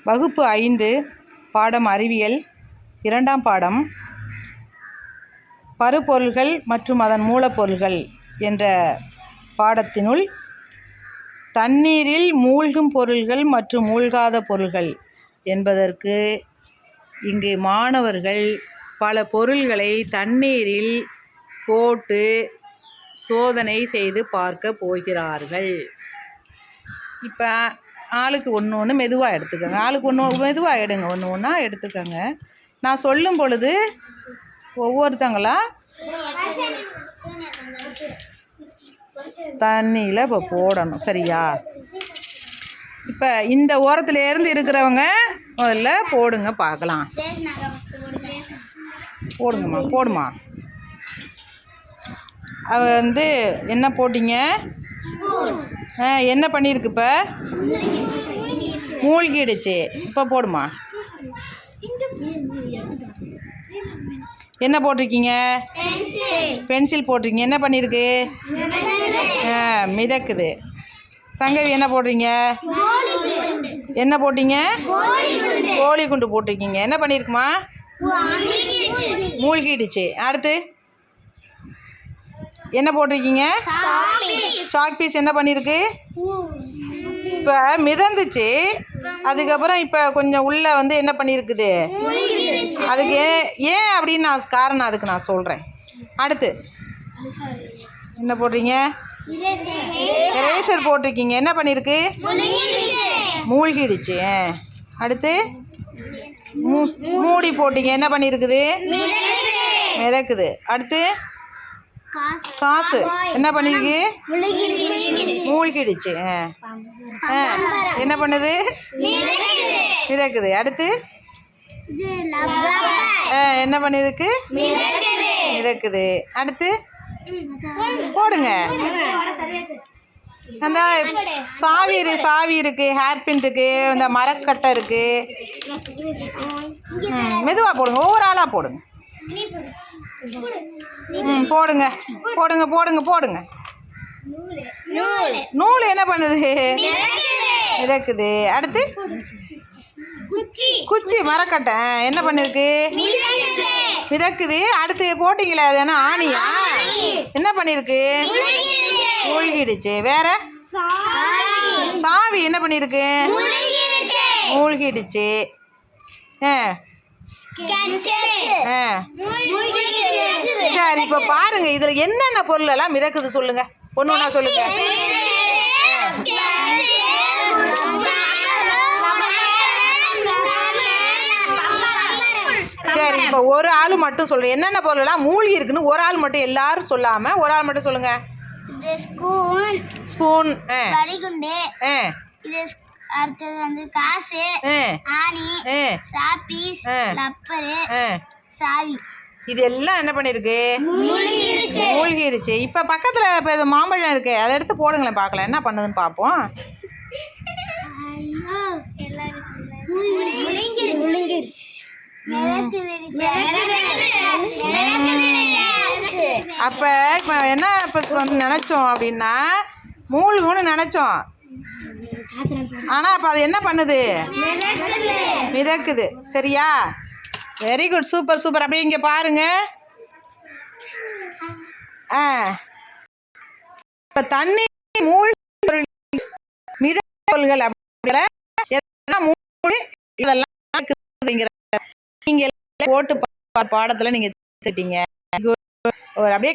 வகுப்பு 5 பாடம் அறிவியல் 2ஆம் பாடம் பருப்பொருள்கள் மற்றும் அதன் மூலப்பொருள்கள் என்ற பாடத்தினுள் தண்ணீரில் மூழ்கும் பொருள்கள் மற்றும் மூழ்காத பொருள்கள் என்பதற்கு இங்கு மாணவர்கள் பல பொருள்களை தண்ணீரில் போட்டு சோதனை செய்து பார்க்க போகிறார்கள். இப்போ ஆளுக்கு ஒன்று ஒன்று மெதுவாக எடுத்துக்கோங்க. ஆளுக்கு ஒன்று மெதுவாக எடுங்க, ஒன்று ஒன்றா எடுத்துக்கோங்க. நான் சொல்லும் பொழுது ஒவ்வொருத்தங்களா தண்ணியில் இப்போ போடணும், சரியா? இப்போ இந்த ஓரத்துலேருந்து இருக்கிறவங்க முதல்ல போடுங்க பார்க்கலாம். போடுங்கம்மா, போடுமா. அவ என்ன போட்டிங்க? என்ன பண்ணியிருக்கு? இப்போ மூழ்கிடுச்சு. இப்போ போடுமா. என்ன போட்டிருக்கீங்க? பென்சில் போட்டிருக்கீங்க. என்ன பண்ணியிருக்கு? மிதக்குது. சங்கவி என்ன போடுறீங்க? என்ன போட்டிங்க? கோழி குண்டு போட்டிருக்கீங்க. என்ன பண்ணியிருக்குமா? மூழ்கிடுச்சு. அடுத்து என்ன போட்டிருக்கீங்க? சாக் பீஸ் என்ன பண்ணியிருக்கு? இப்போ மிதந்துச்சு. அதுக்கப்புறம் இப்போ கொஞ்சம் உள்ளே என்ன பண்ணியிருக்குது? அதுக்கு ஏன் அப்படின்னு காரணம் அதுக்கு நான் சொல்கிறேன். அடுத்து என்ன போடுறீங்க? எரேசர் போட்டிருக்கீங்க. என்ன பண்ணியிருக்கு? மூழ்கிடுச்சு. அடுத்து மூடி போட்டிங்க. என்ன பண்ணியிருக்குது? மிதக்குது. அடுத்து காசு என்ன பண்ணிருக்கு? மூழ்கிடுச்சு. என்ன பண்ணுது? மிதக்குது. அடுத்து என்ன பண்ணிருக்கு? மிதக்குது. அடுத்து போடுங்க. அந்த சாவி இருக்கு, ஹேர் பின் இருக்கு, இந்த மரக்கட்டை இருக்கு. மெதுவாக போடுங்க, ஒவ்வொரு ஆளாக போடுங்க. போடுங்க போடுங்க போடுங்க போடுங்க. நூல் என்ன பண்ணுது? மிதக்குது. அடுத்து குச்சி மரக்கட்டை என்ன பண்ணிருக்கு? மிதக்குது. அடுத்து போட்டிங்களே அது என்ன? ஆணியா? என்ன பண்ணிருக்கு? மூழ்கிடுச்சு. வேற சாவி என்ன பண்ணிருக்கு? மூழ்கிடுச்சு. சரி, இப்போ பாருங்க இதுல என்னென்ன பொருள் எல்லாம் மிதக்குது சொல்லுங்க. ஒண்ணு ஒண்ணா சொல்லுங்க. சரி, இப்போ ஒரு ஆள் மட்டும் சொல்றேன். என்னென்ன பொருள் எல்லாம் மூழ்கி இருக்குன்னு ஒரு ஆள் மட்டும், எல்லாரும் சொல்லாம ஒரு ஆள் மட்டும் சொல்லுங்க. ஸ்பூன், அடுத்தது காசு, ஆணி, சாப்பீஸ், ரப்பரு, சாவி. இது எல்லாம் என்ன பண்ணிருக்கு? மூழ்கிருச்சு. இப்ப பக்கத்துல இப்ப இது மாம்பழம் இருக்கு, அதை எடுத்து போடுங்களேன் பார்க்கலாம் என்ன பண்ணுதுன்னு பார்ப்போம். அப்ப இப்ப என்ன நினைச்சோம் அப்படின்னா மூழ்குன்னு நினைச்சோம். ஆனா அப்ப அது என்ன பண்ணுது? மிதக்குது. சரியா? Very good, super super. அப்படியே இங்க பாருங்க. இப்ப தண்ணி மிதக்கொள்கள் நீங்க போட்டு பாடத்துல நீங்க அப்படியே